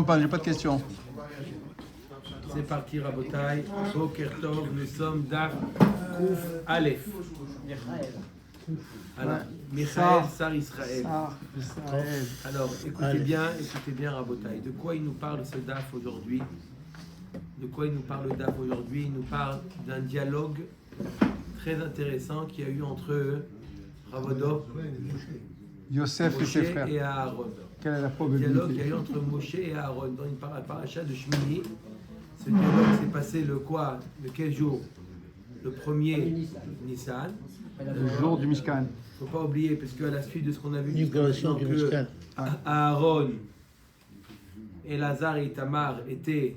J'ai pas de questions. C'est parti, Rabotai. Boker Tov, nous sommes Daf Kouf Aleph. Alors, Michael Sar Israël. Alors, écoutez bien, Rabotai. De quoi il nous parle ce Daf aujourd'hui? De quoi il nous parle le Daf aujourd'hui? Il nous parle d'un dialogue très intéressant qu'il y a eu entre Ravodov, Yosef et ses frères. et Aaron. Quelle est la Le probabilité? dialogue qu'il y a eu entre Moshe et Aaron dans une paracha de Shmini. Ce dialogue s'est passé le quel jour? Le premier Nissan. Le jour du Mishkan. Il ne faut pas oublier, parce qu'à la suite de ce qu'on a vu, L'inauguration du Mishkan. Aaron, Elazar et Itamar étaient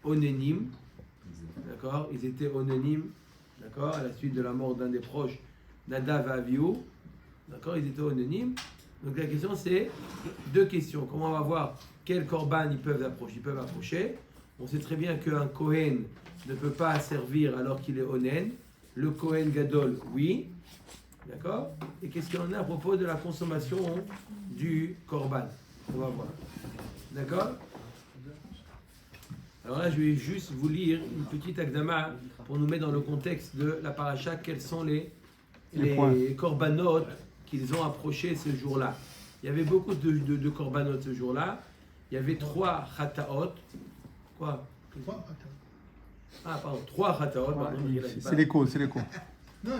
ononymes. D'accord? Ils étaient ononymes. D'accord? À la suite de la mort d'un des proches, Nadav et Avihu. D'accord? Ils étaient anonymes. Donc la question c'est deux questions. Comment on va voir quel korban ils peuvent approcher. On sait très bien qu'un Kohen ne peut pas servir alors qu'il est onen. Le Kohen Gadol, oui. D'accord? Et qu'est-ce qu'il y en a à propos de la consommation du korban? On va voir. D'accord? Alors là, je vais juste vous lire une petite akdama pour nous mettre dans le contexte de la paracha. Quels sont les korbanot qu'ils ont approchés ce jour-là? Il y avait beaucoup de korbanot ce jour-là. Il y avait 3 chataot. Quoi? Ah, pardon, 3 chataot. C'est l'écho. Non,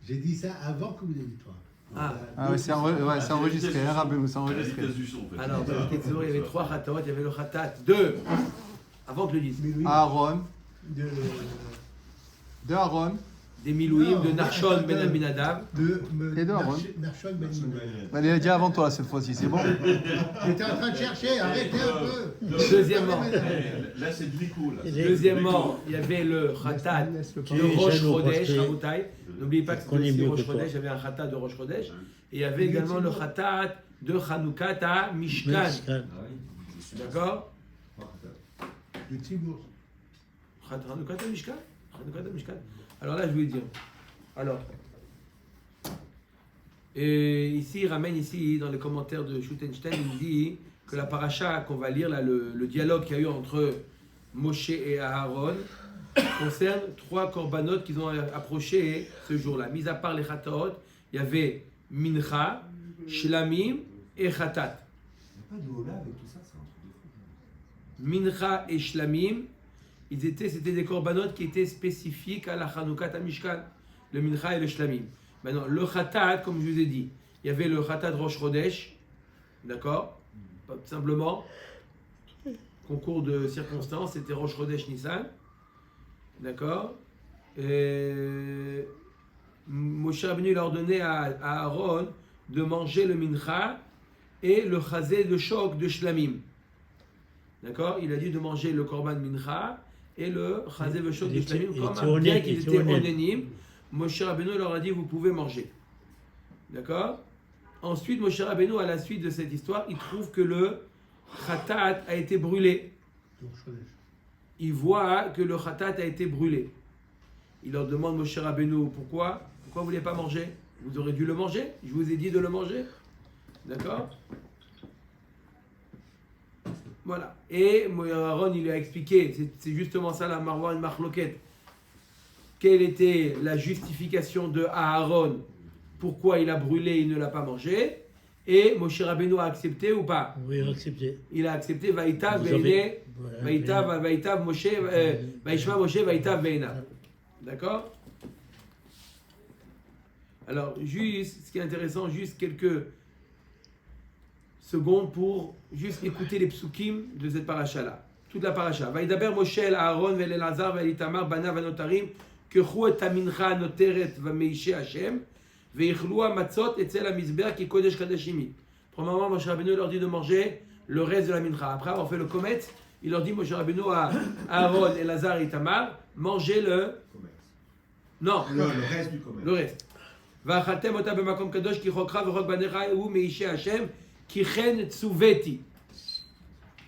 j'ai dit ça avant que vous ayez dit toi. Ah ouais, c'est enregistré, hein, Rabbeinu, c'est enregistré. Alors, dans le Ketzor, il y avait 3 chataot. Il y avait le chatat de... Avant que je le dise. Aaron. De Aaron. Des Milouim, de Nachshon ben Aminadav. Et de Aaron. Nachshon ben Aminadav. Il a dit avant toi cette fois-ci, c'est bon? J'étais en train de chercher, arrêtez un peu. Deuxièmement, Là, c'est de l'écho. Deuxièmement, il y avait le khatat de Rosh Chodesh, Rabotai. N'oubliez pas que c'était aussi Rosh Chodesh, il y avait un khatat de Rosh Chodesh. Et il y avait également le khatat de Chanukah à Mishkan. D'accord? Le Tzibour. Chanukah à Mishkan? Alors là, je vais dire. Alors, et ici, il ramène ici, dans les commentaires de Schuttenstein, il dit que la paracha qu'on va lire, là, le dialogue qu'il y a eu entre Moshe et Aaron, concerne 3 korbanot qu'ils ont approchés ce jour-là. Mis à part les chataot, il y avait Mincha, Shlamim et Chatat. Il n'y a pas de Ola avec tout ça, c'est un truc de fou. Mincha et Shlamim, c'était des korbanot qui étaient spécifiques à la Chanukah à Mishkan, le Mincha et le Shlamim. Maintenant, le Chatat, comme je vous ai dit, il y avait le Chatat Rosh Chodesh, d'accord? Pas simplement, concours de circonstances, c'était Rosh Chodesh Nissan, d'accord? Et Moshe Rabbeinu a ordonné à Aaron de manger le Mincha et le Chazé de Shok de Shlamim. D'accord? Il a dit de manger le Korban Mincha et le Chazé de Shok de Shlamim, comme bien qu'ils étaient anonymes. Moshe Rabbeinu leur a dit vous pouvez manger. D'accord? Ensuite, Moshe Rabbeinu, à la suite de cette histoire, il trouve que le Khatat a été brûlé. Il voit que le Khatat a été brûlé. Il leur demande, Moshe Rabbeinu, pourquoi vous ne voulez pas manger? Vous aurez dû le manger. Je vous ai dit de le manger. D'accord? Voilà. Et Aaron, il lui a expliqué, c'est justement ça la Marwan Machloket. Quelle était la justification de Aaron? Pourquoi il a brûlé, il ne l'a pas mangé? Et Moshe Rabbeinu a accepté ou pas? Oui, il a accepté. Il a accepté. Vaïtav veine, Vaïtav Moshe, Vaïshma Moshe, Vaïtav veina. D'accord? Alors, juste, ce qui est intéressant, juste quelques secondes pour juste écouter les psukim de cette paracha-là. Toute la paracha. Vaïdaber Moshe el Aaron vel Elazar vel Itamar banav anotarim kechou et amincha noteret vameishe Hashem veichlu hamatzot etzel hamizbeach ki kodesh kadashimi. Premièrement, Moshe Rabbeinu leur dit de manger le reste de la mincha. Après avoir fait le komet, il leur dit Moshe Rabbeinu à Aaron, Elazar et Itamar, mangez le... Non, le reste du commerce. Le reste. Va'achaltem ota b'makom kadosh ki chokra v'chok banecha hu meishe Hashem ki chen tsuveti.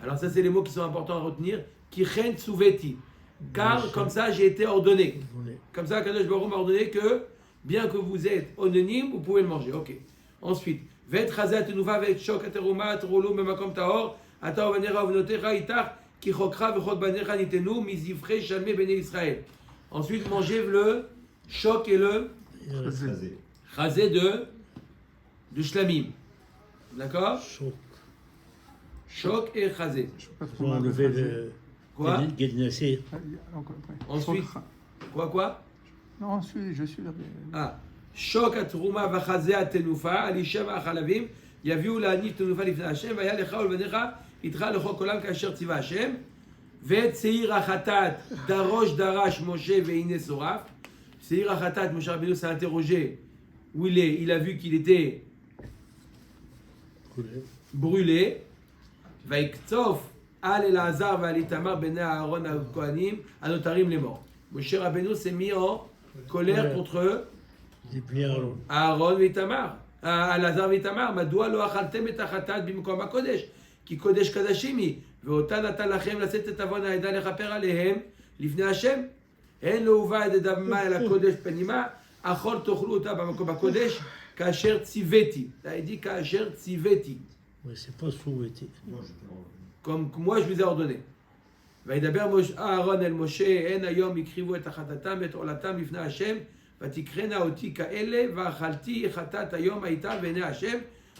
Alors ça, c'est les mots qui sont importants à retenir. Ki chen tsuveti. Car comme ça, j'ai été ordonné. Comme ça, Kadosh Baruch Hu m'a ordonné que, bien que vous êtes anonyme, vous pouvez le manger. Ok. Ensuite, Vet chazat nuva vet shok ateruma atrolu b'makom tahor אתה ובניך ובנותיך איתך, כי חוקך וחוק בניך ניתנו, מזבחי שלמי בני ישראל. Ensuite, mangez le choc et le chazé de shlamim. D'accord? Choc et chazé. Ils ont enlevé le Quoi? Guédinacé. Ensuite, quoi? Non, ensuite, je suis là. Ah. Choc התרומה והחזה התנופה, על אישה והחלבים, יביאו להניף תנופה לפני השם, והיה לך ולבניך איתך לכל עולם כאשר ציווה השם. ואת שעיר החטאת דרוש דרש משה והנה שורף. שעיר החטאת, משה רבנו s'est interrogé où il est, il a vu qu'il était brûlé. ויקצוף על אלעזר ועל איתמר בני אהרון הכהנים הנותרים למort. משה רבנו s'est mis en colère contre eux. אהרון ואיתמר, אלעזר ואיתמר, מדוע לא אכלתם את החטאת במקום הקודש? כי קודש קדשים היא, ואותה נתן לכם לשאת את עוון העדה לכפר עליהם לפני השם. אין לא הובא את דמה אל הקודש פנימה, אכול תאכלו אותה במקום הקודש, כאשר ציוויתי. אתה dit כאשר ציוויתי. comme moi je vous ai ordonné. וידבר אהרון אל משה, אין היום הקריבו את החטאתם ואת עולתם לפני השם, ותקרנה אותי כאלה, ואכלתי חטאת היום הייתה בעיני השם,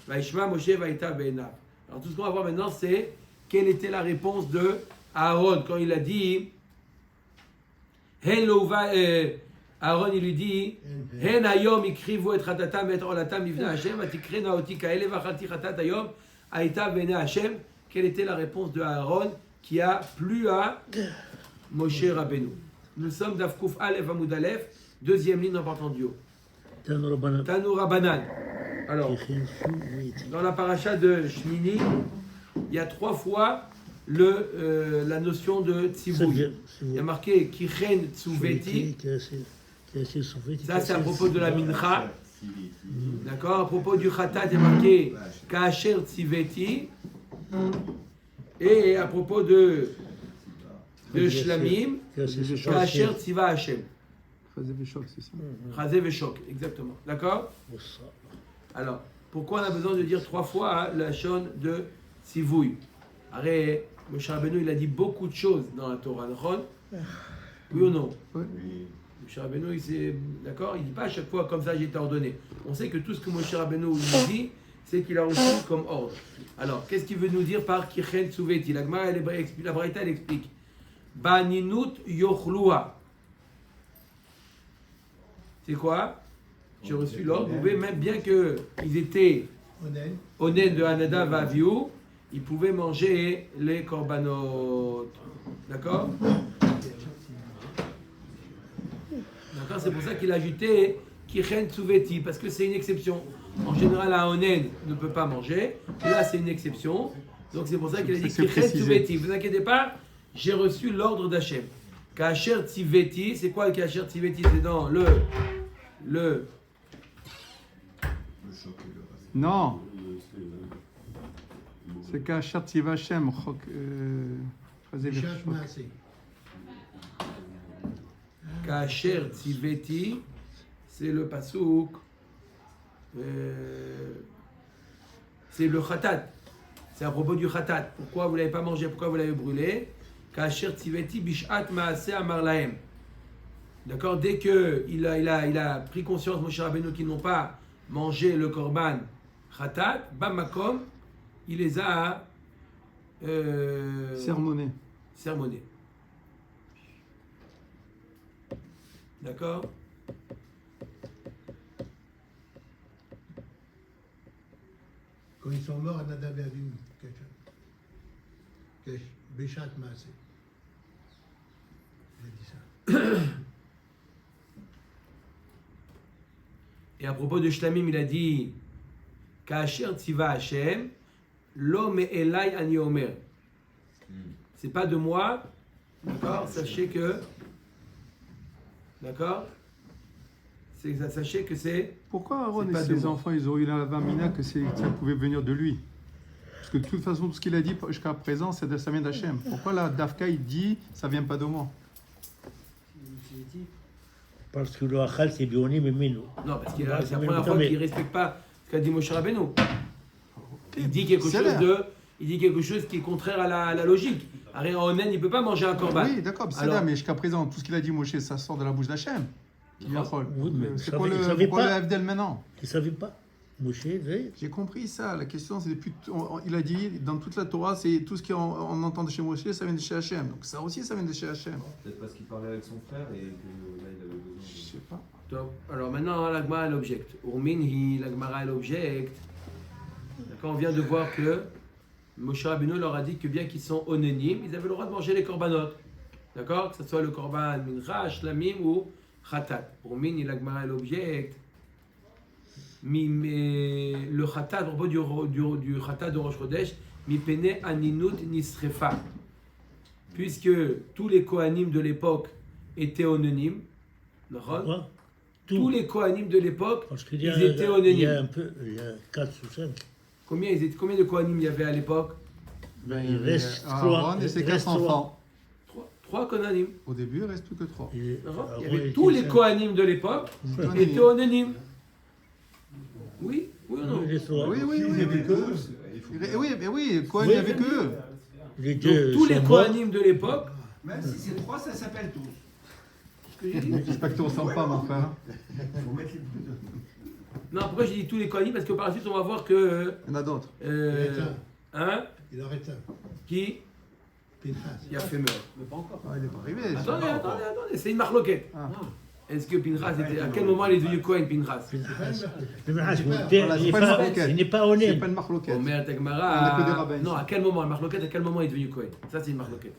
וישמע משה והייתה בעיניו. Alors tout ce qu'on va voir maintenant, c'est quelle était la réponse de Aaron quand il a dit, Aaron il lui dit, הן היום הקריבו את חטאתם ואת עולתם לפני השם, ותקרנה אותי כאלה, ואכלתי חטאת היום הייתה בעיני השם. Quelle était la réponse de Aaron qui a plu à Moshe Rabbeinu? Nous sommes d'Afkouf Aleph Amoud Aleph, deuxième ligne en partant du haut. Tanu Rabbanan. Alors, dans la paracha de Shmini, il y a 3 fois la notion de tzivouy. Il y a marqué Kichen Tsuveti. Ça, c'est à propos de la mincha. D'accord? À propos du khatat, il y a marqué Kaasher Tziveti. Et à propos de Shlamim, Kaasher Tziva Hashem. Chazé Veshok, c'est ça. Chazé Veshok, exactement. D'accord? Alors, pourquoi on a besoin de dire 3 fois la shon de Tzivouy? Arrête, Moshe Rabbeinu, il a dit beaucoup de choses dans la Torah, d'accord? Oui ou non? Oui. Moshe Rabbeinu, d'accord? Il ne dit pas à chaque fois comme ça j'ai été ordonné. On sait que tout ce que Moshe Rabbeinu nous dit, c'est qu'il a reçu comme ordre. Alors, qu'est-ce qu'il veut nous dire par Kichen Tsuveti? La Braïta, elle explique. Baninut Yochlua. C'est quoi? J'ai reçu l'ordre. Vous pouvez même, bien qu'ils étaient Onen de Hanada Vaviou, ils pouvaient manger les korbanot. D'accord? D'accord, c'est pour ça qu'il a ajouté Kichen Tsuveti, parce que c'est une exception. En général, un Onen ne peut pas manger. Et là, c'est une exception. Donc, c'est pour ça qu'il a dit Kichen Tsuveti. Ne vous inquiétez pas, j'ai reçu l'ordre d'Hachem. Kaasher Tziveti, c'est quoi le Kaasher Tziveti? C'est dans le Non. C'est Kaasher Tziva Hashem. Chazé Veshok. Kaasher Tziveti, c'est le pasouk. C'est le khatat. C'est à propos du khatat. Pourquoi vous ne l'avez pas mangé? Pourquoi vous l'avez brûlé? Kaasher Tziveti Bishat Maaseh Amar Lahem. D'accord? Dès qu'il a pris conscience, Moshe Rabbeinu, qu'ils n'ont pas mangé le korban khatat, Bamakom, il les a sermonné. D'accord? Quand ils sont morts, Nadav et Avihu, Béchat Maasé. J'ai dit ça. Et à propos de Shlamim, il a dit Kaasher Tziva Hashem, Lo me'elai ani omer. C'est pas de moi, d'accord? Sachez que, d'accord? Sachez que c'est. Pourquoi Aaron c'est et ses enfants, ils ont eu la vamina que ça pouvait venir de lui? Parce que de toute façon, tout ce qu'il a dit jusqu'à présent, ça vient d'Hachem. Pourquoi là, Dafka, il dit, ça vient pas de moi? Parce que le Achal, c'est Bioni, mais Mino. Non, parce que c'est la première fois qu'il ne respecte pas ce qu'a dit Moshe Rabbeinu. Il dit quelque chose de il dit quelque chose qui est contraire à la logique. Un onen, il ne peut pas manger un korban. Oui, d'accord, c'est Alors- là, mais jusqu'à présent, tout ce qu'il a dit, Moshe, ça sort de la bouche d'Hachem. Oui, mais C'est ça quoi veut- le ça veut pourquoi pas. le FDL maintenant? Tu ne savais pas. Moshe, oui. J'ai compris ça. La question, c'est depuis. Il a dit, dans toute la Torah, c'est tout ce qu'on entend de chez Moshe, ça vient de chez Hachem. Donc ça aussi, ça vient de chez Hachem. Peut-être parce qu'il parlait avec son frère et que là il avait besoin Je de. sais pas. Top. Alors maintenant, la Gemara, elle objecte. Urminhi, la Gemara, elle objecte. D'accord, on vient de voir que Moshe Rabbeinu leur a dit que bien qu'ils sont ononymes, ils avaient le droit de manger les korbanot. D'accord, que ce soit le korban mincha, shlamim ou khatat. Urminhi, la Gemara, elle objecte. Le khatat, à propos du khatat de Rosh Chodesh, mi pene aninut nisrefa. Puisque tous les kohanim de l'époque étaient anonymes, d'accord? Pourquoi Tous les kohanim de l'époque, Parce qu'il ils étaient il y anonymes. a un peu, il y a 4 ou 5. Combien de kohanim il y avait à l'époque? Ben, il reste Aaron 3. et ses 4 enfants. Trois kohanim. Au début, il ne reste plus que 3. D'accord? Il y avait tous les kohanim de l'époque étaient anonymes. Oui, oui ou non? Oui, oui, Il y oui. avait que eux. Oui, mais oui, quoi, il Oui, n'y avait que eux. Les Donc deux tous les sont morts. kohanim de l'époque, Même si c'est 3, ça s'appelle tous. ce que j'ai dit. J'espère que tu ne ressens pas, mon frère. Faut mettre les deux. Non, pourquoi j'ai dit tous les kohanim? Parce que par la suite, on va voir que. Il y en a d'autres. Il est un. Hein? Il en reste un. Qui? Pinchas. Il a fait meurtre. Mais pas encore. Ah, il n'est pas arrivé. Attendez, c'est une marloquette. Ah. Est-ce que Pinchas était. À quel moment il est devenu Kohen, Pinchas? C'est pas une marque. Le Mahas, Voilà, c'est pas une marloquette. il n'est pas C'est honnête. pas une marloquette. Omer On a que des Tagmara. rabbins Non, ici. à quel moment? La marloquette, à quel moment il est devenu Kohen? Ça, c'est une marloquette.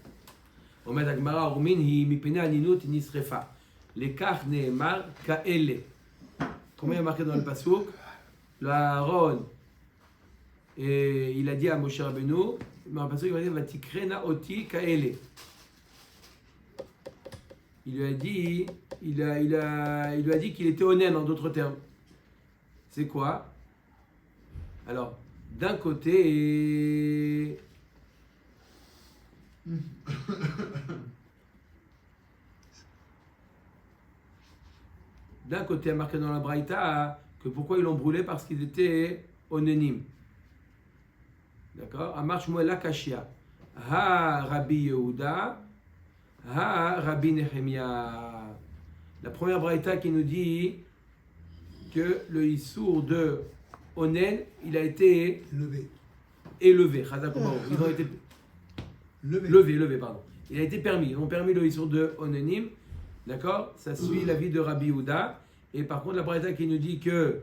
Omer Tagmara, Rumin, hi mipene aninut nisrefa. Lekach neemar kaele. Combien il y a marqué dans le Passouk? Le Aaron, et il a dit à Moshe Rabbeinu, dans le Passouk, il va dire Vatikrena oti kaele. Il lui a dit, il lui a dit qu'il était honnête en d'autres termes. C'est quoi? Alors, d'un côté, il y a marqué dans la Braïta que pourquoi ils l'ont brûlé? Parce qu'ils étaient anonymes. D'accord? Amar Shmuel Akashia. Ha Rabbi Yehuda. Ha Rabbi Nehemia. La première Braïta qui nous dit que le Issour de Onen, il a été Levé. élevé. Chazakomaru. Ils ont été Levé. levé, pardon. Il a été permis. Ils ont permis le Issour de Onenim. D'accord? Ça suit l'avis de Rabbi Yehuda. Et par contre, la Braïta qui nous dit que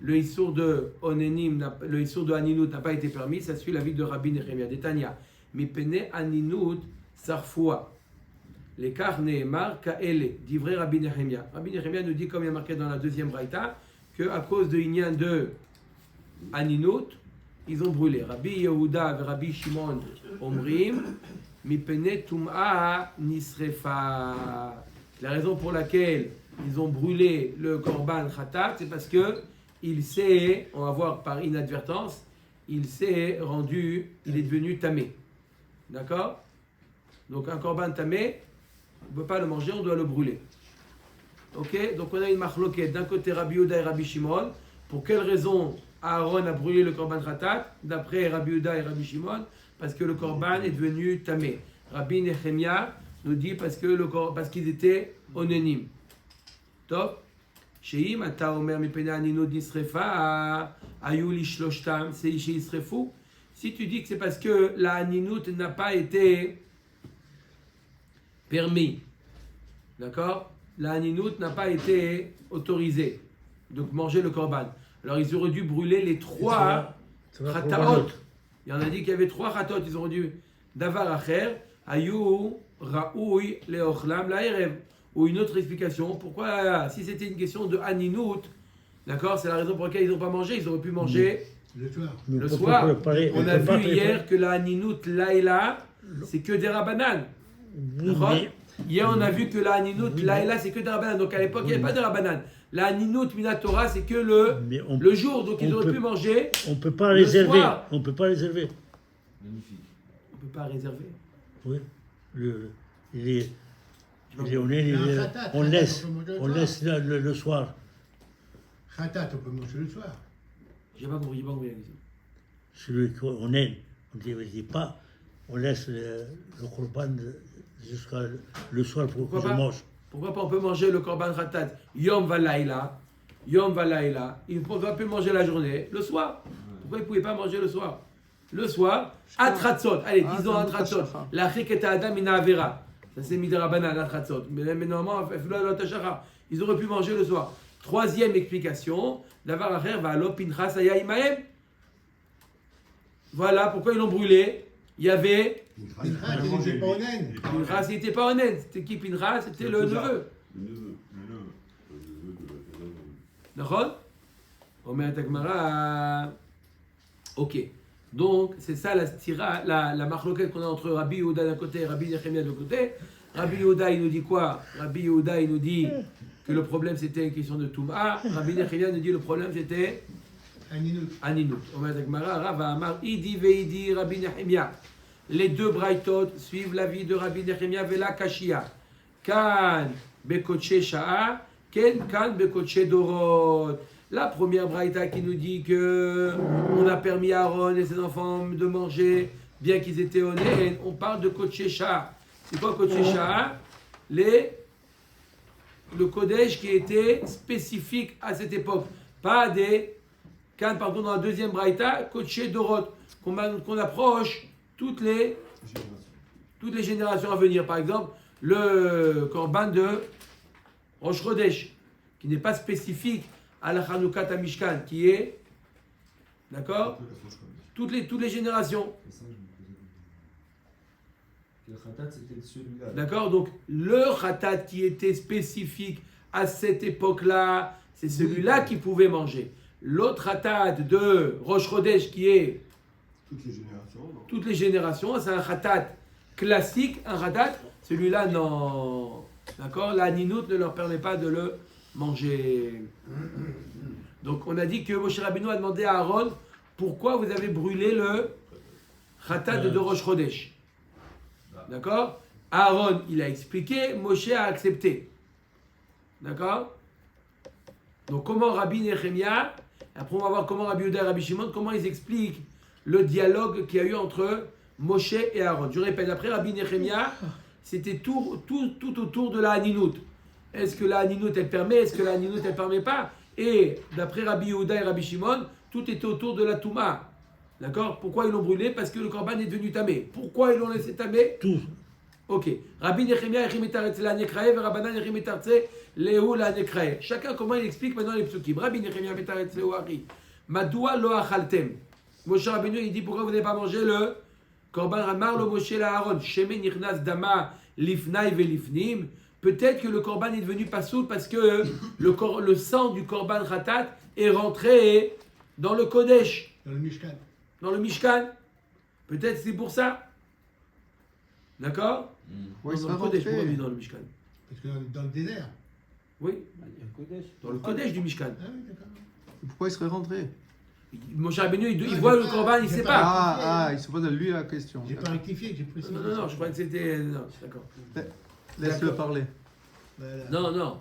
le Issour de Onenim, le Issour de Aninut n'a pas été permis, ça suit l'avis de Rabbi Nehemia. Détania. Mais pene Aninut sarfoua. Les carnes mar kaele, dit vrai Rabbi Nehemia. Rabbi Nehemia nous dit, comme il y a marqué dans la deuxième Braïta, qu'à cause de Inyan de Aninut, ils ont brûlé. Rabbi Yehuda et Rabbi Shimon Omrim, mi pene tum'a nisrefa. La raison pour laquelle ils ont brûlé le korban khatat, c'est parce que il s'est, on va voir par inadvertance, il s'est rendu, il est devenu tamé. D'accord? Donc un korban tamé, on ne peut pas le manger, on doit le brûler. Ok? Donc on a une marloquette. D'un côté Rabbi Yehuda et Rabbi Shimon. Pour quelle raison Aaron a brûlé le korban khatat? D'après Rabbi Yehuda et Rabbi Shimon, parce que le korban est devenu tamé. Rabbi Nehemia nous dit parce qu'ils étaient anonymes. Top. Sheim ata omer mipene aninut nisrefa ayu lishloshtam c'est sheisrefu. Si tu dis que c'est parce que la aninut n'a pas été permis, d'accord? La aninut n'a pas été autorisée, donc manger le korban. Alors ils auraient dû brûler les trois khataot. Il y en a dit qu'il y avait 3 khatot, ils auraient dû davar acher ayu raoui leochlam laerev. Ou une autre explication, pourquoi, si c'était une question de Aninut, d'accord, c'est la raison pour laquelle ils n'ont pas mangé, ils auraient pu manger Le soir. le soir. On a vu hier que la Aninut Laïla, c'est que des rabanan. Hier, on a vu que la Aninut Laïla, c'est que des rabanan. Donc à l'époque, il n'y avait pas de rabanan. La Aninut Minatora, c'est que le jour. Donc ils auraient pu manger. On ne peut pas le réserver. soir. On ne peut pas réserver. Magnifique. On ne peut pas réserver. Oui. Il est honnête, Mais un khatat, on khatat, laisse, on peut manger le on soir. laisse le soir. Khatat, on peut manger le soir. J'ai pas compris la question. Celui qu'on aime, ne dit pas, on laisse le korban jusqu'à le soir pour Pourquoi que je pas? mange. Pourquoi pas on peut manger le korban khatat yom valaïla, yom valaïla, il ne va plus manger la journée, le soir. Pourquoi il ne pouvait pas manger le soir? Le soir, atratzot, allez, disons atratzot, la chiketa adam ina avera. Ça c'est midrabanan, atratzot. Mais normalement, ils auraient pu manger le soir. Troisième explication, d'avoir à faire, va Pinchas aya imaem. Voilà pourquoi ils l'ont brûlé. Il y avait Pinchas, il n'était pas honnête. Pinchas, il n'était pas honnête. C'était qui Pinchas? C'était le neveu. Le neveu. D'accord? Omer Takmara. Ok. Donc, c'est ça la stira, la marloquette qu'on a entre Rabbi Yehuda d'un côté et Rabbi Nechemia de l'autre côté. Rabbi Yehuda, il nous dit quoi? Rabbi Yehuda, il nous dit que le problème c'était une question de Touma. Rabbi Nechemia nous dit le problème c'était Aninut. Omer Takmara, Rava Amar, Idi Veidi, Rabbi Nechemia. Les deux Braithot suivent l'avis de Rabbi Nechemia Vela Kashia. Kan Bekoche Sha'a, Ken Kan Bekoche Dorot. La première braïta qui nous dit que on a permis à Aaron et ses enfants de manger bien qu'ils étaient honnêtes, on parle de Kodesh-Shah. C'est quoi Kodesh-Shah? Le Kodesh qui était spécifique à cette époque. Pas des... Quand par contre dans la deuxième braïta, Kodesh Dorot, qu'on approche toutes les générations à venir. Par exemple, le Korban de Rosh Chodesh, qui n'est pas spécifique à la Chanoukat à Mishkan, qui est, d'accord, toutes les générations. C'est ça que je me posais la question. Le khatat, c'était celui-là. D'accord, donc le Khatat qui était spécifique à cette époque-là, c'est celui-là qui pouvait manger. L'autre Khatat de Rosh Chodesh qui est toutes les générations, c'est un Khatat classique, un Khatat, celui-là non. D'accord, la Ninout ne leur permet pas de le manger. Donc on a dit que Moshe Rabbeinu a demandé à Aaron pourquoi vous avez brûlé le Khatat de Rosh Chodesh. D'accord? Aaron il a expliqué, Moshe a accepté. D'accord? Donc comment Rabbi Nechemia, après on va voir comment Rabbi Yehuda et Rabbi Shimon, comment ils expliquent le dialogue qu'il y a eu entre Moshe et Aaron. Je répète, après Rabbi Nechemia, c'était tout autour de la Haninut. Est-ce que la Haninut elle permet, est-ce que la Haninut elle permet pas? Et d'après Rabbi Yehuda et Rabbi Shimon, tout était autour de la Touma. D'accord? Pourquoi ils l'ont brûlé? Parce que le Korban est devenu tamé. Pourquoi ils l'ont laissé tamé? Tout. Ok. Rabbi Nechemia echim etaretz la nekrae, et Rabbanan echim etaretz lehu la nekrae. Chacun comment il explique maintenant les psukim. Rabbi Nechemia etaretz lehu ari. Madoua lo achaltem. Moshe Rabbeinu il dit pourquoi vous n'avez pas mangé le Korban Ramar lo Moshe la Aaron. Sheme nichnas dama lifnai velifnim. Peut-être que le Korban est devenu pasoul parce que le sang du Korban Khatat est rentré dans le Kodesh. Dans le Mishkan. Dans le Mishkan. Peut-être c'est pour ça. D'accord? Ouais, Dans le Kodesh, pourquoi on dit dans le Mishkan? Parce que dans le désert. Oui, dans le Kodesh du Mishkan. Ah oui, d'accord. Pourquoi il serait rentré? Moshe Rabbeinu, il voit le Korban, il ne sait pas. Il se pose à lui la question. J'ai pas rectifié, j'ai précisé. Non, je crois que c'était... Non, d'accord. Laisse-le parler. Voilà. Non.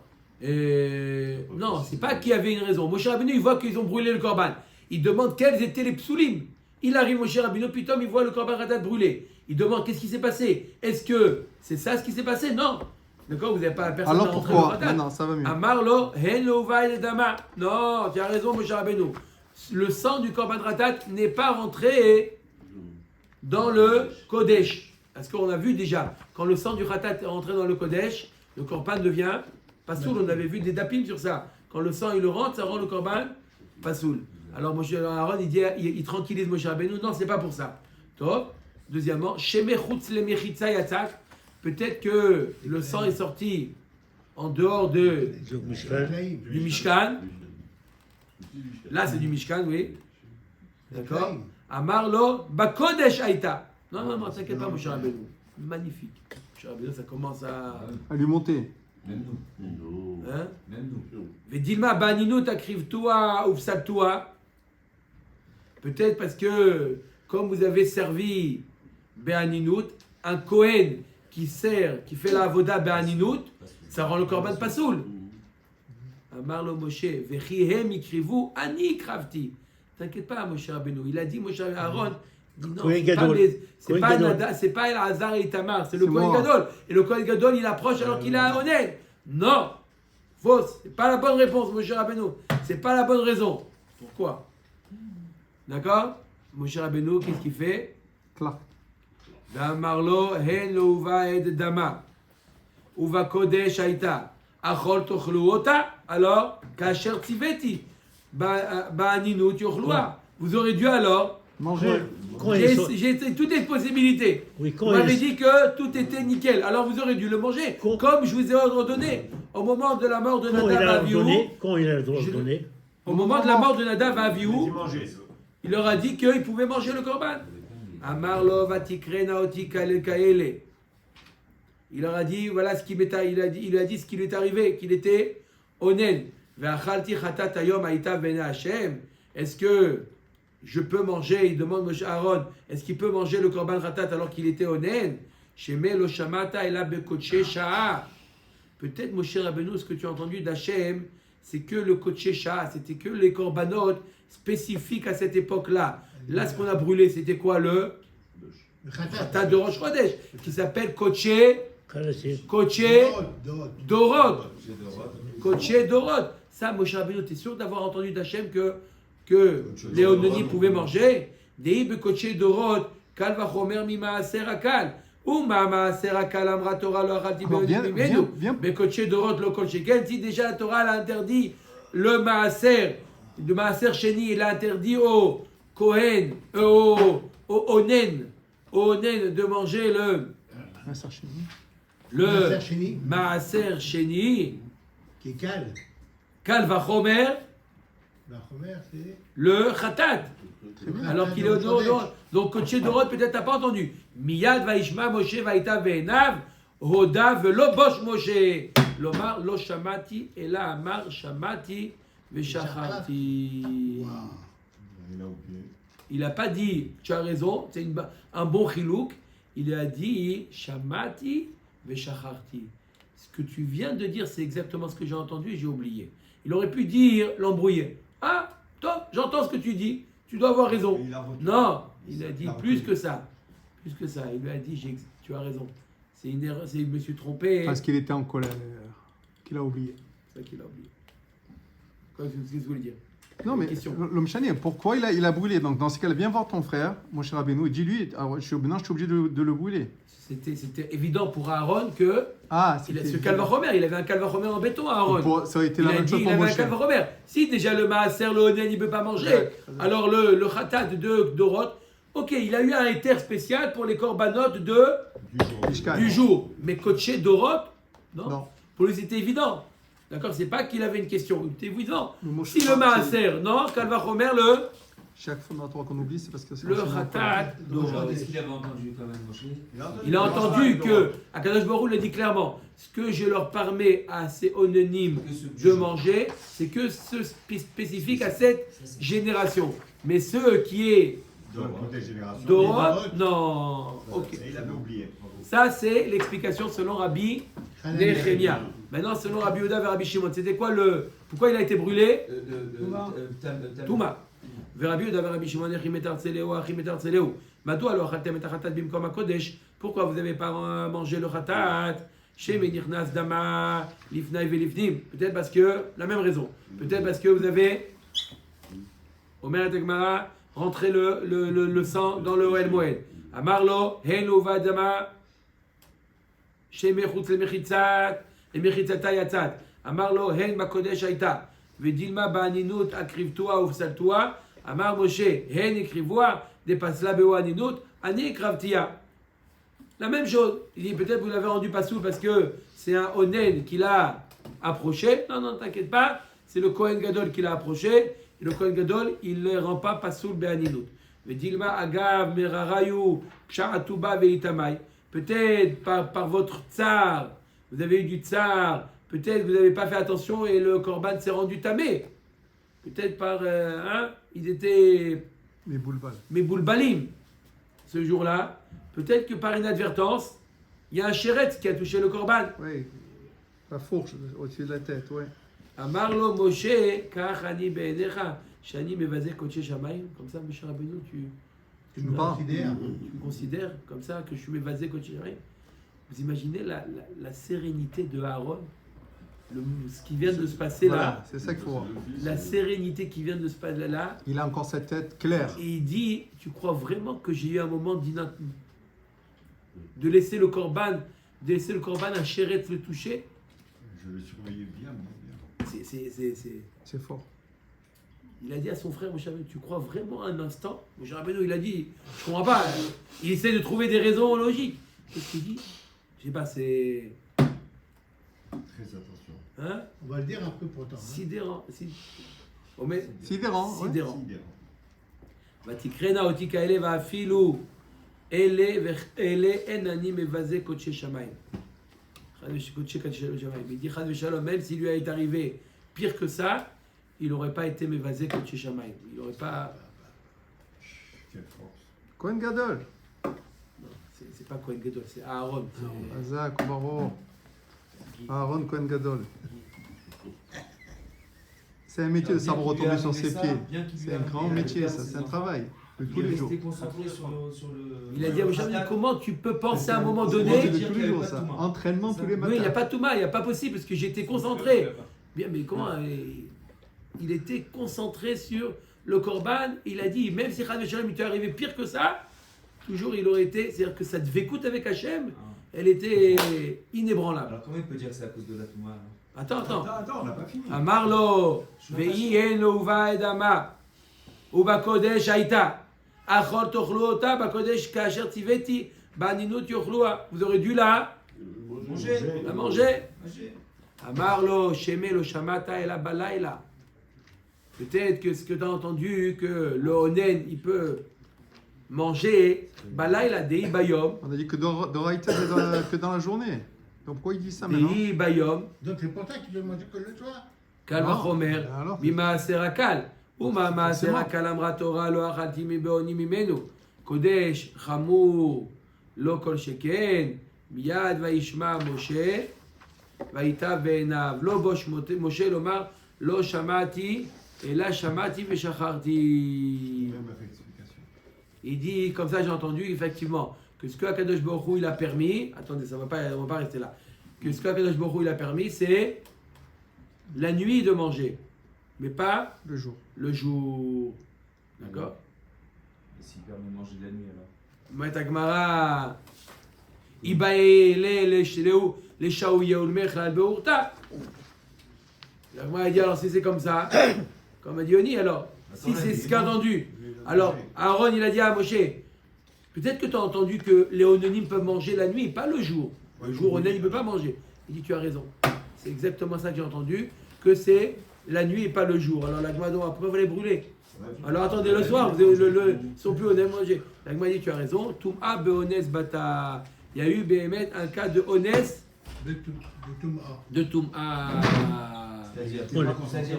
Non, c'est pas qu'il y avait une raison. Moshe Rabbeinu, il voit qu'ils ont brûlé le Korban. Il demande quels étaient les psoulim. Il arrive, Moshe Rabbeinu, puis il voit le Korban Khatat brûlé. Il demande qu'est-ce qui s'est passé. Est-ce que c'est ça ce qui s'est passé? Non. D'accord, vous n'avez pas personne Alors à rentrer pourquoi? dans le Khatat. Non, ça va mieux. Amarlo, hen lo vaïl dama. Non, tu as raison, Moshe Rabbeinu. Le sang du Korban Khatat n'est pas rentré dans le Kodesh. Parce qu'on a vu déjà, quand le sang du Khatat est rentré dans le Kodesh, le Korban devient pasoul. On avait vu des dapim sur ça. Quand le sang il le rentre, ça rend le Korban pasoul. Alors Moshe Aaron il tranquillise Moshe Rabbeinu. Non, c'est pas pour ça. Top. Deuxièmement, shemechutz le mechitza yatzak. Peut-être que le sang est sorti en dehors du Mishkan. Là, c'est du Mishkan, oui. D'accord. Amarlo bakodesh aïta. Non, t'inquiète pas, Moshe Rabbeinu. Magnifique. Moshe Rabbeinu, ça commence à lui monter. Même nous. hein? Même nous. Vedilma baninut akrivtua ufsaltua. Peut-être parce que, comme vous avez servi Be'aninut, un Kohen qui fait la avoda Be'aninut, ça rend le korban pasoul. Amar lo Moshe, vechihem ikrivu ani kravti. T'inquiète pas, Moshe Rabbeinu. Il a dit, Moshe Aaron, Non, Kohen c'est pas, Gadol. c'est Kohen pas Gadol. Nadav, c'est pas Elazar et Itamar, c'est le C'est Kohen moi. Gadol. Et le Kohen Gadol, il approche alors qu'il a Onen. Non, fausse. C'est pas la bonne réponse, Moshe Rabbeinu. C'est pas la bonne raison. Pourquoi? D'accord? Moshe Rabbeinu, qu'est-ce qu'il fait? Clac. Marlo, hen lo uva ed dama. Uva kodesh aita. Achol tochluota. Alors, kasher tiveti. Ba'aninut yochloa. Vous aurez dû alors. Manger. Quand ils sont- J'ai toutes les possibilités. Oui, Vous quand m'avez ils- dit que tout était nickel. Alors vous aurez dû le manger. Quand- Comme je vous ai ordonné. Au moment de la mort de quand il Nadav a Avihu. donné, quand il a le droit de Je- donner, Au moment de la mort de Nadav Avihu. manger. Il leur a dit qu'ils pouvaient manger le korban. Amarlo vatikre naoti kaele. Il leur a dit, voilà ce qui m'est il lui a dit ce qui lui est arrivé, qu'il était onen. Ve'achalti chatat hayom haïta bene Hashem. Est-ce que je peux manger, il demande Moshe Aaron, est-ce qu'il peut manger le korban chatat alors qu'il était onen? Sheme lo shamata ela bekoche sha'a. Peut-être Moshe Rabbeinu, ce que tu as entendu d'Hachem, c'est que le koche sha'a, c'était que les korbanot spécifiques à cette époque-là. Là, ce qu'on a brûlé, c'était quoi le Le khatat. Khatat de Rosh Chodesh, qui s'appelle Koche Kalaché. Dorot. Koche Dorot. Ça, Moshe Rabbeinu, t'es sûr d'avoir entendu d'Hachem que les Ononim pouvaient manger? Deib Koche Dorot, Kal vachomer mi maaser akal. Ou ma maaser akal amra Torah lo achalti Alors, be'odim mimenu. viens. Mais Koche Dorot lo kol sheken. Si déjà la Torah l'a interdit le maaser, le maaser sheni, il a interdit au Kohen, au Onen de manger Un sachet. le Maaser Sheni. maaser sheni, Qui est cal. kal vachomer, La Homer, c'est. le khatat. Alors qu'il est au nord. Donc, Koché Dorot, peut-être t'as pas entendu. Miyad vaishma Moshe vaïta ve'enav, hoda ve'lo bosh Moshe. Lomar lo shamati, ela amar shamati ve'shacharti. Waouh. Il a oublié. Il n'a pas dit, tu as raison, c'est un bon chilouk. Il a dit, shamati ve'shacharti. Ce que tu viens de dire, c'est exactement ce que j'ai entendu et j'ai oublié. Il aurait pu dire, l'embrouiller. Ah, toi, j'entends ce que tu dis, tu dois avoir raison. Il a retenu. Non, il a dit Il a plus retenu. que ça. Plus que ça. Il lui a dit, tu as raison. C'est une erreur, je me suis trompé. Parce qu'il était en colère. Qu'il a oublié. C'est ça qu'il a oublié. Qu'est-ce que vous voulez dire? Non, mais Question. l'homme chani, pourquoi il a brûlé? Donc, dans ce cas-là, viens voir ton frère, mon cher Rabbeinu, et dis-lui, alors, maintenant, je suis obligé de le brûler. C'était évident pour Aaron que Ah, il a c'était. ce calvachomer, il avait un calvachomer en béton à Aaron. Ça aurait été Il la a même dit chose il pour avait un Moshe. calvachomer. Si déjà le maaser, le onen, il ne peut pas manger, Ouais. alors le khatat de Dorot, ok, il a eu un éther spécial pour les corbanotes Mishkan. du jour. Mais coaché Dorot, non. Non. Pour lui, c'était évident. D'accord, c'est pas qu'il avait une question, c'était évident. Le Moshe Si le Rabbeinu, maaser, non, calvachomer, le Chaque fois dans la Torah qu'on oublie, c'est parce que c'est. khatat Dorot. Est-ce qu'il avait entendu quand même, Moshe? Il a entendu que Akadosh Baruch Hu le dit clairement. Ce que je leur permets à ces ononymes de manger, c'est que ce spécifique à cette génération. Mais ceux qui est Dans toutes les générations. Dorot, non. Ok. Et il avait oublié. Ça, c'est l'explication selon Rabbi Nehemia. Maintenant, selon Rabbi Yehuda et Rabbi Shimon, c'était quoi le. Pourquoi il a été brûlé? Touma. Rabbi Yehuda et Rabbi Shimon, Achimetar Tseleo, Achimetar Tseleo. Madou alors, Khatem et Khatat Bimkom Kodesh. Pourquoi vous n'avez pas mangé le Khatat? Chez Menirnas Dama, Lifnaï Velifnim. Peut-être parce que. La même raison. Peut-être parce que vous avez. Omer et Tegmara, rentré le sang dans le Oel Moed. Amarlo, Hen Uva Dama. שמחוץ למחיצת, למחיצתה יצאת. אמר לו, הן בקודש הייתה. ודילמה באנינות הקריבתוה ופסלתוה. אמר משה, הן הקריבוה, דפסלה בו אנינות, אני הקרבתיה. La même chose. Il dit, peut-être vous l'avez rendu pas soul parce que c'est un onen qui l'a approché. Non, non, t'inquiète pas. C'est le Kohen Gadol qui l'a approché. Et le Kohen Gadol, il ne le rend pas pasoul be'aninut. Vedilma agav merarayu psha'atuba ve'itamai. Peut-être par votre tsar, vous avez eu du tsar, peut-être vous n'avez pas fait attention et le korban s'est rendu tamé. Peut-être par... ils étaient Mais boulbal. boulbalim ce jour-là. Peut-être que par inadvertance, il y a un chéret qui a touché le korban. Oui. La fourche au-dessus de la tête, oui. Amarlo Moshe, kach ani be'enecha, shani mevazeh kodesh shamayim. Comme ça, Moshe Rabbeinu, Tu me considères. Tu me considères comme ça que je suis évasé quotidien. Vous imaginez la sérénité de Aaron, ce qui vient de se passer Voilà, là, c'est ça qu'il faut voir. la sérénité qui vient de se passer là, Il a encore cette tête claire. et il dit, tu crois vraiment que j'ai eu un moment de laisser le corban à Chéret le toucher? Je le surveillais bien, bien. C'est fort. Il a dit à son frère Moshe Rabbeinu, tu crois vraiment un instant? Moshe Rabbeinu, il a dit, je comprends pas. Il essaie de trouver des raisons logiques. Qu'est-ce qu'il dit? Je sais pas, c'est... Très attention. Hein? On va le dire un peu pourtant. Hein. Sidérant. Oh, mais... Sidérant. ouais. Sidérant. Sidérant. ותקראנה אותי כאלה ואפילו אלה אין אני מבזה קודשי שמיים. קודשי שמיים. Il dit חס ושלום, même s'il lui est arrivé pire que ça, il n'aurait pas été מבזה קודשי שמיים. Il n'aurait pas... Quelle force. Kohen Gadol. C'est pas Kohen Gadol, c'est Aaron. Azak, Baro. Aaron Kohen Gadol. C'est un métier de savoir retomber sur ses pieds. C'est un grand métier, ça. C'est un travail de tous les jours. Il a dit à Moshe Rabbeinu, comment tu peux penser à un moment C'est donné... de tous les jours, ça. Entraînement tous les matins. Oui, il n'y a pas tout mal, il n'y a pas possible, parce que j'étais concentré. Bien, mais comment il était concentré sur le Corban, il a dit, même si Chad Veshalom il t'est arrivé pire que ça, toujours il aurait été, c'est-à-dire que cette vécoute avec Hachem, elle était inébranlable. Alors comment il peut dire que c'est à cause de la Touma alors? Attends. Attends, on n'a pas fini. Amarlo, ve'i eno uva edama, uba kodesh haïta, achol tochlu ota, ba kodesh kasher tiveti, ba ninut yochlua. Vous aurez dû la manger. Amarlo, sheme lo shamata ela balayla. Peut-être que ce que tu as entendu, que le onen, il peut manger, balayla, dei bayom, On a dit que Doraïta, c'est que dans la journée. Donc pourquoi il dit ça maintenant? dei bayom, Donc c'est pour ça qu'il veut manger que le soir. kal vachomer, alors, ממעשר הקל. ומה מעשר הקל אמרה תורה לא אכלתי מבעוני ממנו. קודש חמור לא כל שכן. מיד וישמע משה ויטב בעיניו. לא בוש משה לומר לא שמעתי אלא שמעתי ושכחתי. Même avec explication. Il dit, comme ça j'ai entendu, effectivement, que ce que Akadosh Baruch Hu il a permis, attendez, on va pas rester là, que ce que Akadosh Baruch Hu il a permis, c'est la nuit de manger, mais pas le jour. le jour. D'accord? Et s'il permet de manger de la nuit alors? Ma'et Agmara, Ibae les Shaouya ou le Mechlal Beurta. L'Agmara dit, alors si c'est comme ça, comme a dit Oni, alors, si c'est ce qu'a entendu, alors Aaron il a dit à Moshe, peut-être que tu as entendu que les Ononim peuvent manger la nuit, pas le jour. Le jour, Onen il ne peut pas manger. Il dit, tu as raison. C'est exactement ça que j'ai entendu, que c'est la nuit et pas le jour. Alors l'Agmara dit, pourquoi vous les brûler? Alors attendez le soir, ils sont plus honnêtes manger. L'Agmara dit, tu as raison. Toum'a be'ones bata. Il y a eu Béhémet un cas de Onès De tout. C'est-à-dire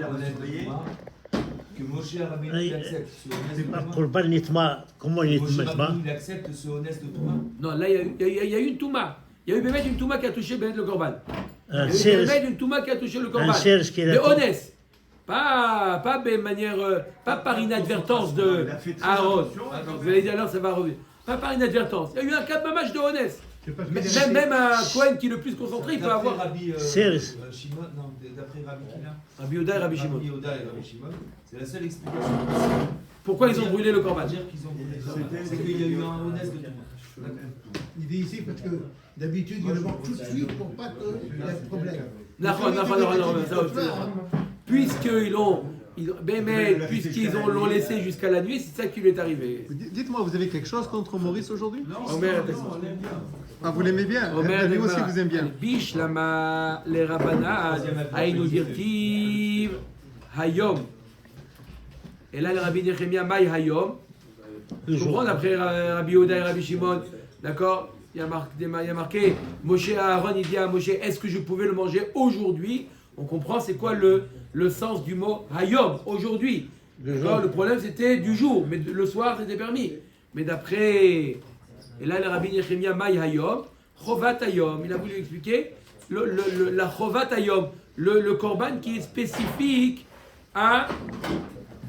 la honnête de Touma, que Moshe Rabbeinu il accepte ce honnête de Touma. Corban Nitma, comment il est Moshe Nitma? Rabbeinu il accepte ce honnête de Touma. Non, là il y a eu une Touma. Il y a eu Béhémet une Touma qui a touché Béhémet le Corban. Un Il y a eu Serge, Béhémet une Touma qui a touché le Corban. un Serge qui est De là. Onès. Pas de manière, pas par inadvertance de Il a fait très Aaron. attention. Vous allez dire alors ça va revenir. Pas par inadvertance. Il y a eu un cas de mamage de Onès. C'est parce qu'il est Même un Cohen qui est le plus concentré, il peut D'après avoir. Rabbi Serge. Shimon, non, d'après Rabbi Kina. Rabbi Yoda et Rabbi Shimon. Rabbi Yoda et Rabbi Shimon, c'est la seule explication possible. Pourquoi ils ont brûlé le Corban? Dire qu'ils ont brûlé le Corban. C'est qu'il y a eu un honnête de Touma. D'accord. Il dit ici parce que d'habitude il le mange tout de suite pour pas qu'il y ait de problème. Puisqu'ils l'ont l'ont laissé jusqu'à la nuit, c'est ça qui lui est arrivé. Dites-moi, vous avez quelque chose contre Maurice aujourd'hui? Omer, on l'aime bien. Ah, vous l'aimez bien? Omer, Lui aussi vous aime bien. Bish lama les rabbana aynu dirtiv hayom. Et là le rabbi Nehemia Maï hayom. Je comprends d'après Rabbi Yoda et Rabbi Shimon, d'accord? Il y a marqué Moshe à Aaron, il dit à Moshe, est-ce que je pouvais le manger aujourd'hui? On comprend c'est quoi le sens du mot hayom, aujourd'hui. D'accord? Le problème c'était du jour, mais le soir c'était permis. Mais d'après, et là le rabbi Nehemia Maï hayom, chovat hayom, il a voulu expliquer la chovat hayom, le korban qui est spécifique à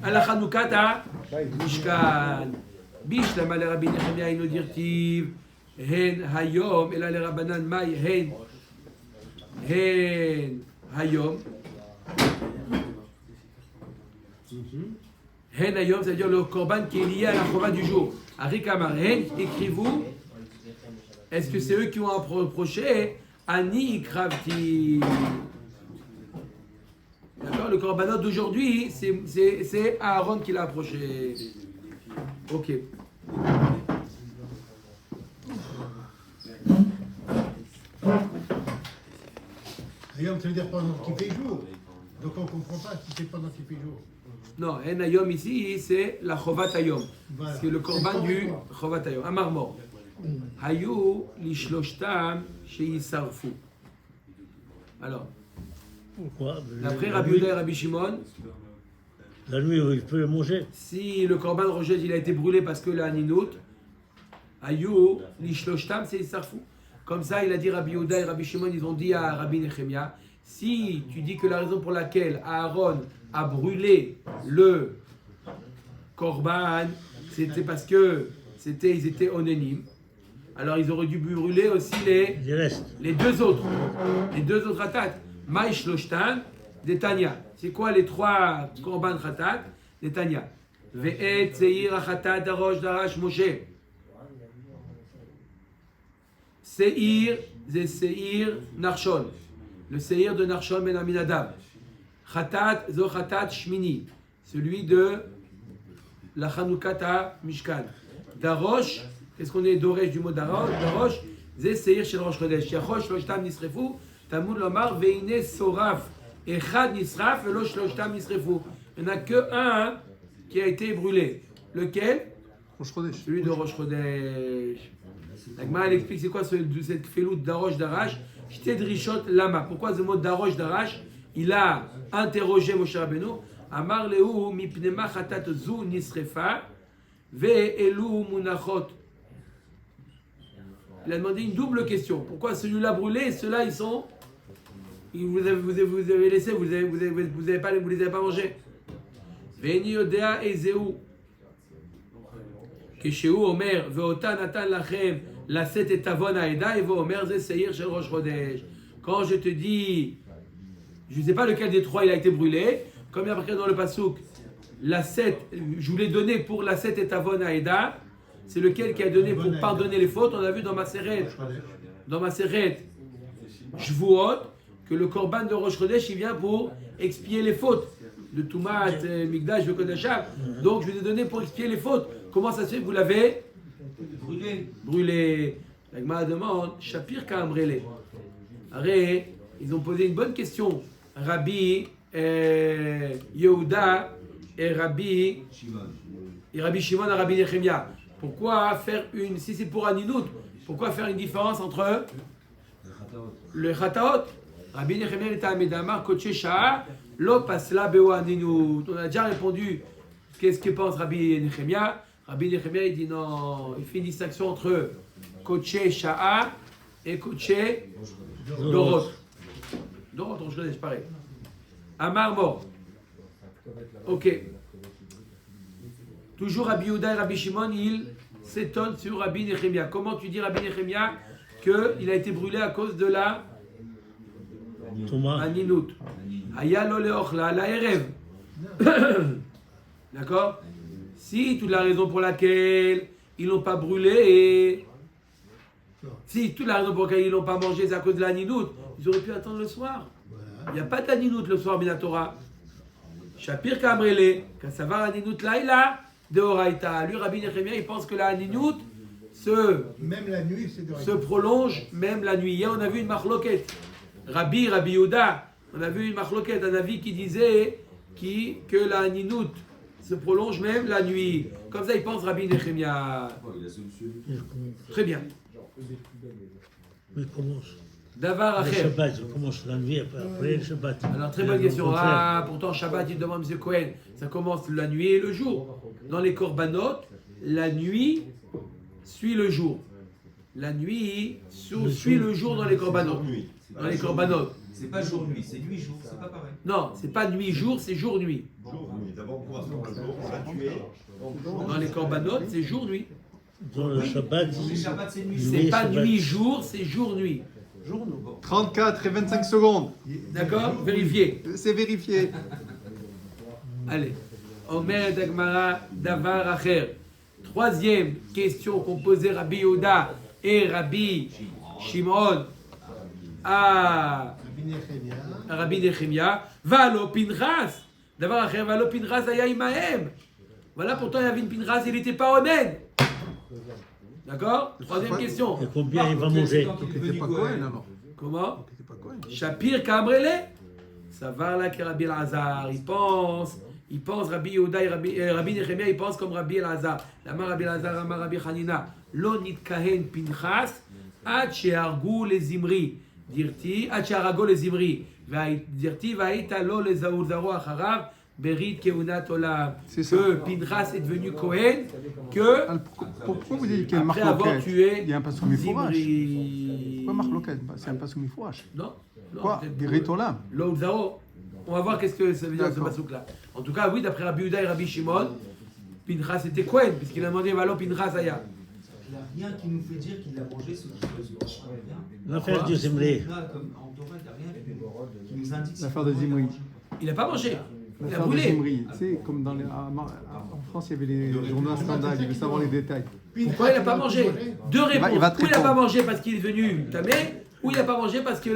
la Chanoukat à Mishkan. Bishlama le Rabbi Nechemia ino dirtiv, hen hayom, et là les Rabbanan mai hen hayom. Hen hayom, c'est-à-dire le korban qui est lié à la chova du jour. Arikamar, hen, écrivez-vous, est-ce que c'est eux qui ont approché Ani Kravti? D'accord, le korbanot d'aujourd'hui, c'est Aaron qui l'a approché. Ok. Ayom, ça veut dire pendant qu'il fait jour. Donc on ne comprend pas si c'est pendant qu'il fait jour. Non, En Ayom ici, c'est la Chovat Ayom. Voilà. C'est le korban du Chovat Ayom. Amar mort. Hayu lishloshtam sheyisarfu. Alors, Pourquoi? d'après Rabbi Yehuda et Rabbi Shimon, La nuit, il peut le manger. si le korban rejet il a été brûlé parce que la ninout, Hayu lishloshtam sheyisarfu. Comme ça, il a dit Rabbi Yehuda et Rabbi Shimon, ils ont dit à Rabbi Nechemia, si tu dis que la raison pour laquelle Aaron a brûlé le korban, c'était parce que ils étaient onanimes, alors ils auraient dû brûler aussi Il reste. les deux autres ratat. Maï shloshtan, des Tanya. C'est quoi les trois korban ratat? Des Tanya. Ve'et seir achatat darosh darash Moshe. Seir, c'est Seir Narshon. Le Seir de Narshon ben Aminadab. Chatat, zo Chatat Shmini. Celui de la Chanukata Mishkan. Darosh, qu'est-ce qu'on est d'Oresh du mot Darosh? Darosh, c'est Seir shel Rosh Chodesh. Yachosh Shloshtam Nisrefu, Talmud Lomar, Veine Soraf. Echad Nisraf, Velo Shloshtam Nisrefu. Il n'y en a que un qui a été brûlé. Lequel? Rosh Chodesh. Celui de Rosh Chodesh. La Gemara elle explique c'est quoi cette feloute d'Arosh d'Arash. J'étais Drishot Lama. Pourquoi ce mot d'Arosh d'Arash? Il a interrogé Moshe Rabbeinu. Amar Lehu mipnema chatat zu nisrefa ve elu munachot. Il a demandé une double question. Pourquoi celui-là brûlé et ceux-là ils sont. Vous avez laissé, vous les avez pas mangés. Veni yodea ezeu. כשהוא אומר, ואותה נתן לכם לשאת את עוון העדה, והוא אומר, זה שעיר של ראש חודש. Quand je te dis, je ne sais pas lequel des trois il a été brûlé, comme il y a marqué dans le pasouk, je vous l'ai donné pour l'asset et avon haïda, c'est lequel qui a donné pour pardonner les fautes. On a vu dans ma Seret Shvuot, que le korban de Rosh Chodesh, il vient pour expier les fautes. De Toumat, Migdash, de Kodashah. Donc je vous ai donné pour expier les fautes. Comment ça se fait que vous l'avez brûlé? La Gemara demande, Shapir Ka'amrele. Arrête, ils ont posé une bonne question. Rabbi Yehuda et Rabbi Shimon et Rabbi Nechemia. Pourquoi faire une, si c'est pour Aninout, pourquoi faire une différence entre le Chataot? Rabbi Nechemia était à Medamar, Koché Sha'a, Lo Pasla Beo Aninout. On a déjà répondu, qu'est-ce que pense Rabbi Nechemia? Rabbi Nechemia, il dit non, il fait une distinction entre Koché Sha'a et Koché Dorot. Dorot, on se connaît, c'est pareil. Amar mort. Ok. Toujours Rabbi Yehuda et Rabbi Shimon, ils s'étonnent sur Rabbi Nechemia. Comment tu dis Rabbi Nechemia qu'il a été brûlé à cause de la Aninout? Aya lo leochla la erev. D'accord? Si toute la raison pour laquelle ils l'ont pas brûlé, si toute la raison pour laquelle ils l'ont pas mangé, c'est à cause de la Aninout, ils auraient pu attendre le soir. Il n'y a pas d'Aninout le soir, Minatora. Shapir Kamrele, Kassavar Aninout Laïla, de Horaïta. Lui, Rabbi Nechemia, il pense que la Aninout même la nuit, se prolonge même la nuit. Hier, on a vu une marloquette. Rabbi Yehuda, on a vu une marloquette, un avis qui disait que la Aninout se prolonge même la nuit. Comme ça, il pense Rabbi Nechemia. Très bien. Il commence. Davar Le Acher. Shabbat, il commence la nuit, après le Shabbat. Alors, très bonne question. Ah, pourtant, Shabbat, il demande M. Cohen, ça commence la nuit et le jour. Dans les korbanot, la nuit suit le jour. La nuit suit le jour dans les korbanot. Dans les korbanot. C'est pas jour-nuit, c'est nuit-jour, c'est pas pareil. Non, c'est pas nuit-jour, c'est jour-nuit. D'abord, on commence par le jour, on va tuer. Dans les korbanot, c'est jour-nuit. Dans le Shabbat, Les Shabbat, c'est nuit. C'est pas Shabbat. nuit-jour, c'est jour-nuit. 34 et 25 secondes. D'accord? Vérifiez. C'est vérifié. Allez. Omer Dagmara Davar Acher. Troisième question qu'ont posé Rabbi Yehuda et Rabbi Shimon à Rabbi Nechemia. Valo Pinchas. Davar Acher, Valo Pinchas aya imahem. Voilà, pourtant Yavin Pinchas, il n'était pas honnête. D'accord? Troisième question. et combien il va manger? Donc il n'était pas Cohen alors. Comment? Il n'était pas Cohen. Shapir Kamrele. Ça va là que Rabbi Elazar, il pense Rabbi Yehuda et Rabbi Nechemia, il pense comme Rabbi Elazar. Lama Rabbi Elazar, Lama Rabbi Hanina. Lo nitkahen Pinchas, ad shehargu les Zimri. Dirti, ad sheharago les Zimri. Dirti, vaïta lo les zaro acharav, berit keunat olam. C'est ça. Que Pinchas est devenu Kohen, que Alors, pourquoi vous dites qu'il y a une après avoir marloquette? tué Il y a un passoum mifourash. Zimri. Pourquoi marloquette? C'est un passoum mifourash. Non? Non, Quoi? peut-être Birit olam. Lo Zaro. On va voir qu'est-ce que ça veut dire ce D'accord. pasouk là. En tout cas, oui, d'après Rabbi Yehuda et Rabbi Shimon, Pinchas était Kohen, puisqu'il a demandé Valo Pinchas Aya. Il n'y a rien qui nous fait dire qu'il a mangé ce qu'il veut. L'affaire du Zimri. Comme en Torah, il n'y a rien qui nous indique. L'affaire de Zimri. Il n'a pas mangé. Il a L'affaire de brûlé. Zimri. Tu sais, comme dans en France, il y avait les journaux à scandale, il veut savoir les détails. Pourquoi il n'a pas mangé? Deux réponses. il va te Ou il n'a pas répondre. mangé parce qu'il est devenu tamé, ou il n'a pas mangé parce que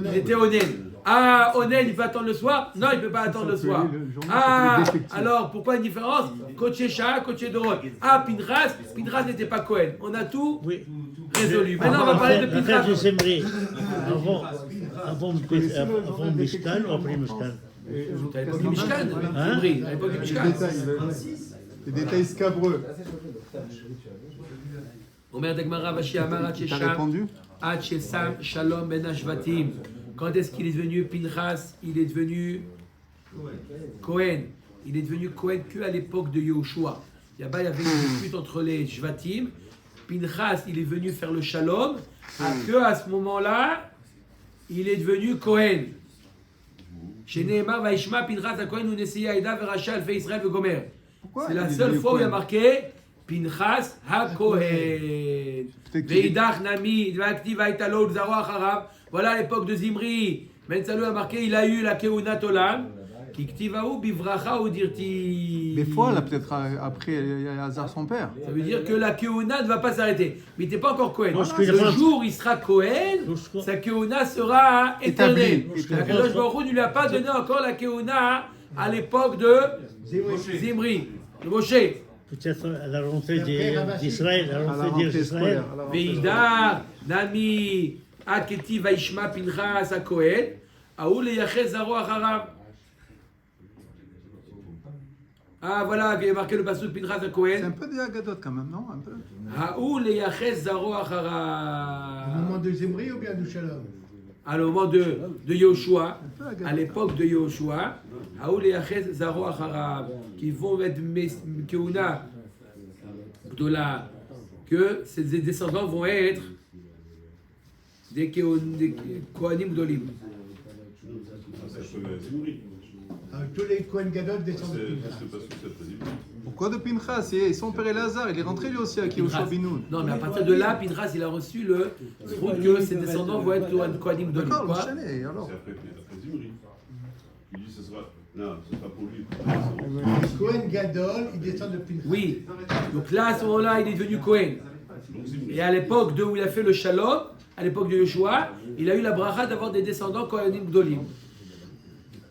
il était honnête. Ah, honnête, il peut attendre le soir? Non, il ne peut pas attendre le soir. Ah, alors pourquoi une différence? Coché Shah, coché Dorot. Ah, Pinchas n'était pas Kohen. On a tout Oui. résolu. Maintenant, on va parler de L'affaire du Pinchas. Zimri. Avant Mishkan ou après Mishkan? À l'époque du Mishkan, Zimri, à l'époque du Mishkan. Les détails scabreux. Omer Dagmara Vashi Amar T'as Sham. répondu? Ad Shesam Shalom Ben Ashvatim. Quand est-ce qu'il est devenu Pinchas? Il est devenu Kohen. Il est devenu Kohen qu'à l'époque de Yehoshua. Là-bas, il y avait une dispute entre les Shvatim. Pinchas, il est venu faire le Shalom. Que à ce moment-là, il est devenu Kohen. Chez Nehemar Vaishma Pinchas à Kohen Uneseya Aïda Veracha Alfe Israël Vegomer. Pourquoi C'est la il est seule devenu fois où il y a Cohen? marqué Pinchas HaKohen. Peut-être qu'il est- Veidach Nami, Vaktiv Aitalo, Zaro Acharab. Voilà l'époque de Zimri. Ben Salou a marqué, il a eu la Keunat Olam. Kiktivaou Bivracha ou Dirti. Des fois, là, peut-être après, il y a Hazar son père. Ça veut dire que la Keuna ne va pas s'arrêter. Mais il n'était pas encore Kohen. Parce qu'il Le rentre. jour où il sera Kohen, Lorsqu'on- sa Keuna sera éternelle. Établie. La Kadosh Baruch Hu ne lui a pas donné encore la Keuna à l'époque de Zimri, de Moshe. Peut-être à la rentrée d'Israël, à la À la rentrée rentrée d'Israël. scolaire. à la rentrée Veida, Nami, Aketi Vaishma Pinchas à Kohen, Aoul et Yachez Zaro Acharav. Ah voilà, il y a marqué le passage de Pinchas à C'est un Kohen. peu des Agadot quand même, non? Un peu. Aoul et Yachez Zaro Au Acharav. moment de Zimri ou bien du Shalom? À le moment de Yehoshua, Un peu Agadot. à l'époque de Yehoshua, Aoul et Yachez Zaro Acharav, qui vont être Keuna Gdola, que ces descendants vont être des Kohanim Gdolim. Tous les Kohen Gadol descendent de Pinchas. Pourquoi de Pinchas? Et son père Elazar, il est rentré lui aussi à Yehoshua Binoun. Non, mais à partir de là, Pinchas, il a reçu le truc que ses descendants vont être Kohanim Gdolim. D'accord, Quoi? l'enchaîner, alors. C'est après Zimri. Il dit ce sera. Non, ce sera pour lui. Les Kohen Gadol, ils descendent de Pinchas. Oui. Donc là, à ce moment-là, il est devenu Kohen. Et à l'époque où il a fait le Shalom, à l'époque de Yeshua, il a eu la bracha d'avoir des descendants Kohanim Gdolim.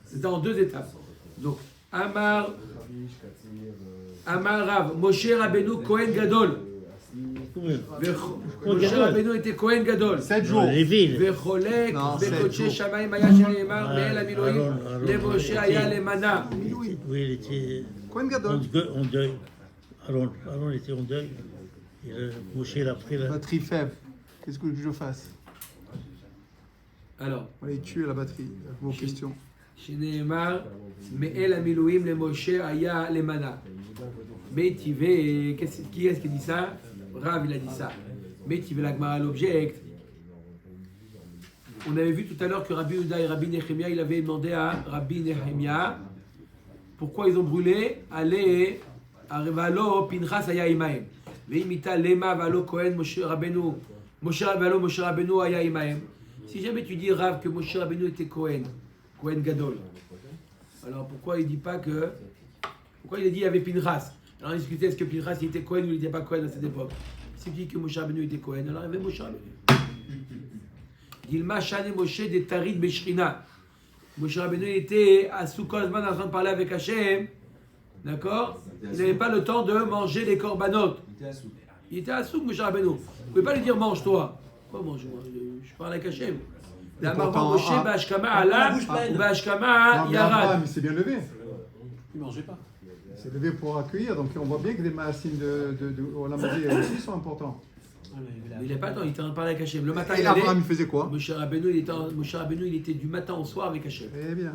C'était en deux étapes. Donc, Amar Rav, Moshe Rabbeinu Kohen Gadol. Moshe Rabbeinu était Kohen Gadol. 7 jours. Lévi. וחולק Non, בקודשי 7 שמיים היה שנאמר מאל המילואים Aaron, למשה היה למנה. Oui, il était Kohen Gadol. en deuil. Aaron était en deuil. Moshe l'a pris là. Batterie faible. Qu'est-ce que je fasse? Alors, On va les tuer la batterie. Vos questions. שנאמר מאל המילואים למשה היה למנה. Métivé, qui est-ce qui dit ça? Rav, il a dit ça. Mais tu veux la Gemara l'objecte. On avait vu tout à l'heure que Rabbi Yehuda et Rabbi Nehemia, il avait demandé à Rabbi Nehemia pourquoi ils ont brûlé. Allez, Arevalo, Pinchas aya imahem. Veimita lema valo Kohen Moshe Rabbeinu. Moshe Rabbeinu aya imahem. Si jamais tu dis Rav que Moshe Rabbeinu était Kohen Gadol, alors pourquoi il dit pas que. Pourquoi il a dit qu'il y avait Pinchas? Alors on discutait est-ce que Pinchas il était Kohen ou il n'était pas Kohen à cette époque. Si tu dis que Moshe Rabbeinu était Kohen, alors il y avait Moshe Rabbeinu. Dilma Shane Moshe de Tarid Beshrina. Moshe Rabbeinu était à Soukol en train de parler avec Hachem. D'accord? Il n'avait pas le temps de manger les korbanot. Il était à Souk, Moshe Rabbeinu. Vous ne pouvez pas lui dire mange-toi. Quoi mange-moi? Je parle avec Hachem. La marmot Moshe Bashkama Allah ou Bashkama Yarad. Il s'est bien levé. Il mangeait pas. Il s'est levé pour accueillir, donc on voit bien que les maasim de Olam Hazé aussi sont importants. Mais il n'a pas le temps, il était en train de parler avec Hachem. Le matin, Et il allait. Abraham, il faisait quoi? Moshe Rabbeinu, il était du matin au soir avec Hachem. Eh bien.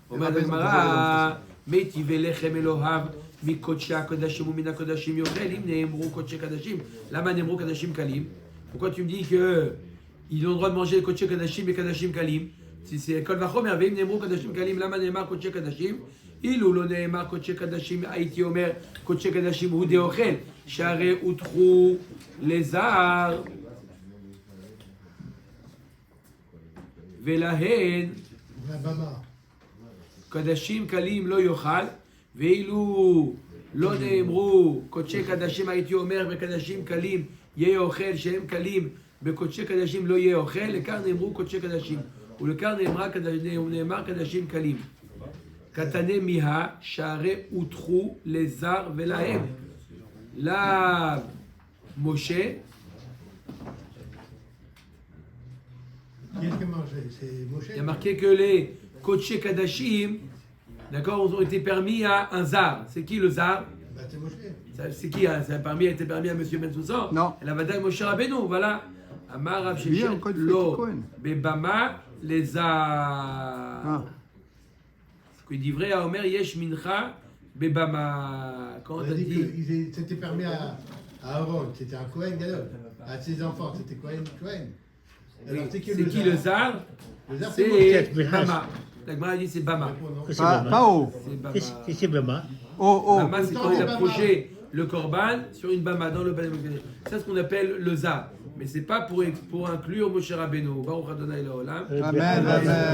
אומר הגמרא, מיטיבי לחם אלוהיו מקודשי הקודשים ומן הקודשים יאכל, אם נאמרו קודשי קדשים, למה נאמרו קדשים קלים? Pourquoi tu me dis qu'ils ont le droit de manger les קודשי קדשים et קדשים קלים? C'est כל וחומר, ואם נאמרו קדשים קלים, למה נאמר קודשי קדשים? אילו לא נאמר קודשי קדשים, הייתי אומר קודשי קדשים הוא דאוכל, שהרי הותחו לזר. ולהן קדשים קלים לא יאכל, ואילו לא נאמרו קודשי קדשים הייתי אומר וקדשים קלים יהיה אוכל, שהם קלים בקודשי קדשים לא יהיה אוכל, לכאן נאמרו קודשי קדשים ולכאן נאמר קדשים קלים. קטני מיהה שהרי הותחו לזר ולהם. לאו משה. Qui est-ce qui a mangé? C'est Moshe? Il y a marqué que les Kodesh Kadashim, d'accord, ont été permis à un zar. C'est qui le zar? Bah, c'est Moshe. C'est qui? Ça a été permis à M. Ben Soussan? Non. La Vadaï Moshe Rabbeinu, voilà. Amar Rav Lui, Shechet, encore, il faut Lo, être Cohen. Bebama, les zar. Ah. Il dit vrai à Omer, Yesh Mincha, Bebama. Quand On on a a dit dit. que c'était permis à Aaron, c'était un Cohen Gadol. À ses enfants, c'était Cohen. Alors, c'est qui le zar? Le zar, C'est Moshe. Bama. La Gemara dit c'est Bama. C'est Pas Bama. haut. C'est Bama. Qu'est-ce que c'est Bama? Oh, Bama, c'est quand il a Bama. projeté le korban sur une bama dans le Bama. C'est ce qu'on appelle le zar. Mais c'est pas pour inclure Moshe Rabbeinu. Baruch Adonai Leolam. Amen, amen.